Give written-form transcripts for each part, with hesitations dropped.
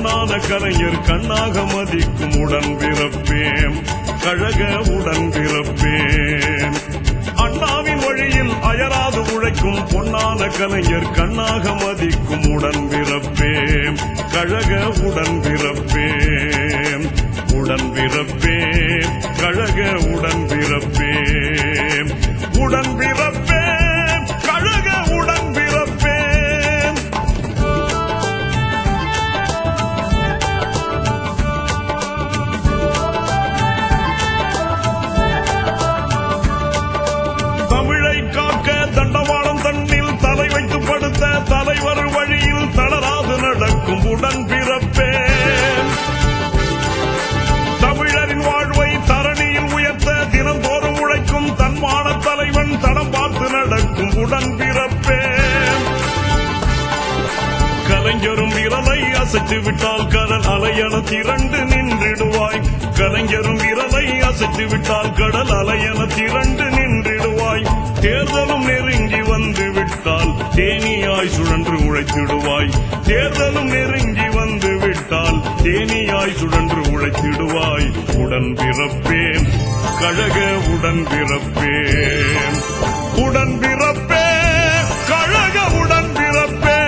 பொன்னான கலைஞர் கண்ணாக மதிக்கும் உடன் பிறப்பேன் கழக உடன் பிறப்பேன். அண்ணாவின் வழியில் அயராது உழைக்கும் பொன்னான கலைஞர் கண்ணாக மதிக்கும் உடன் பிறப்பேன் கழக உடன் பிறப்பேன். உடன் பிறப்பேன் கழக உடன் பிறப்பேன். உடன் பிறப்பேன் கழக உடன் பிறப்பேன். தமிழை காக்க தண்டவாளம் தன்னில் தலை வைத்து படுத்த தலைவர் வழியில் தளராது நடக்கும் உடன் பிறப்பேன். தமிழரின் வாழ்வை தரணியில் உயர்த்த தினந்தோறும் உழைக்கும் தன்மான தலைவன் தடம் பார்த்து நடக்கும் உடன் பிறப்பேன். கலைஞரும் விரலை அசைத்து விட்டால் கடல் அலையென திரண்டு நின்றிடுவாய். கலைஞரும் விரலை அசைத்து விட்டால் கடல் அலையென திரண்டு நின்றிடுவாய். தேர்தலும் நெருங்கி வந்து விட்டால் தேனியாய் சுழன்று உழைத்திடுவாய். தேர்தலும் நெருங்கி வந்து விட்டால் தேனியாய் சுழன்று உழைத்திடுவாய். உடன் பிறப்பேன் கழக உடன் பிறப்பேன். உடன் பிறப்பேன் கழக உடன் பிறப்பேன்.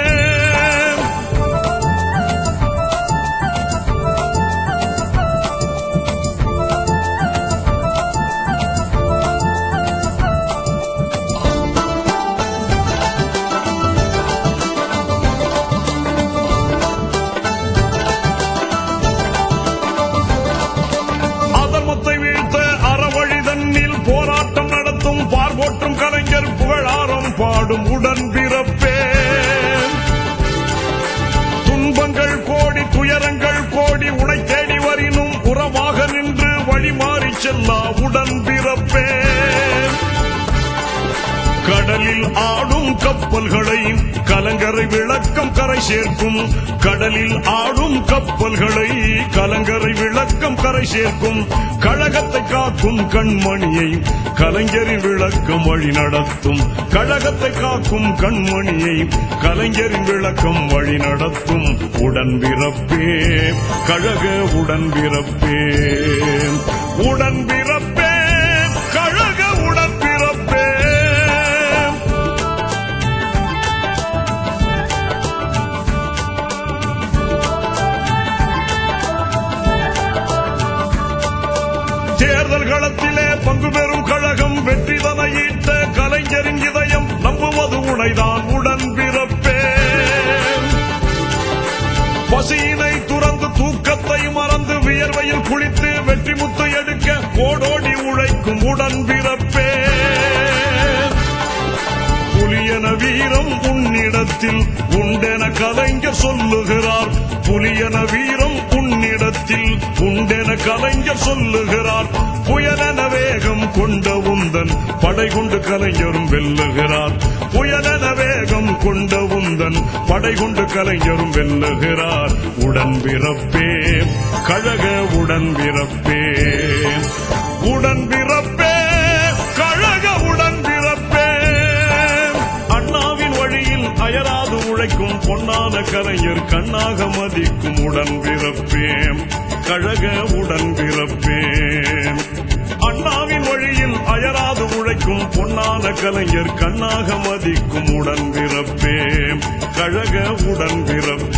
போராட்டம் நடத்தும் பார்வோற்றும் கலைஞர் புகழாரம் பாடும் உடன் பிறப்பேன். துன்பங்கள் கோடி துயரங்கள் கோடி உனை தேடி வரினும் உறவாக நின்று வழிமாறி செல்லா உடன் பிறப்பேன். கடலில் ஆடும் கப்பல்களை கலங்கரை விளக்கம் கரை சேர்க்கும். கடலில் ஆடும் கப்பல்களை கலங்கரை விளக்கம் கரை சேர்க்கும். கழகத்தை காக்கும் கண்மணியை கலைஞரின் விளக்கம் வழி நடத்தும். கழகத்தை காக்கும் கண்மணியை கலைஞரின் விளக்கம் வழி நடத்தும். உடன் பிறப்பேன் கழக உடன் பிறப்பேன். உடன் பிறப்பேன் கழக உடன் பிறப்பேன். தேர்தல் களத்திலே பங்கு பெறும் கழகம் வெற்றிதனை ஈட்ட கலைஞரின் இதயம் நம்புவது உனைதான் உடன் பிறப்பேன். பசியினை துறந்து தூக்கத்தை மறந்து வியர்வையில் குளித்து வெற்றி முத்து எடுக்க கோடோடி உழைக்கும் உடன் பிறப்பேன். புலியன வீரம் உன்னிடத்தில் உண்டென கலைஞர் சொல்லுகிறார். புலியன வீரம் உன்னிடத்தில் உண்டென கலைஞர் சொல்லுகிறார். புயலென வேகம் கொண்ட உந்தன் படை கொண்டு கலைஞரும் வெல்லுகிறார். புயலென வேகம் கொண்ட உந்தன் படை கொண்டு கலைஞரும் வெல்லுகிறார். உடன் பிறப்பேன் கழக உடன் பிறப்பேன். உடன் பிறப்பேன் கழக உடன் பிறப்பேன். அண்ணாவின் வழியில் அயராது உழைக்கும் பொன்னான கலைஞர் கண்ணாக மதிக்கும் உடன் பிறப்பேன் கழக உடன் பிறப்பேன். அண்ணாவின் வழியில் அயராது உழைக்கும் பொன்னான கலைஞர் கண்ணாக மதிக்கும் உடன் பிறப்பேன் கழக உடன் பிறப்பேன்.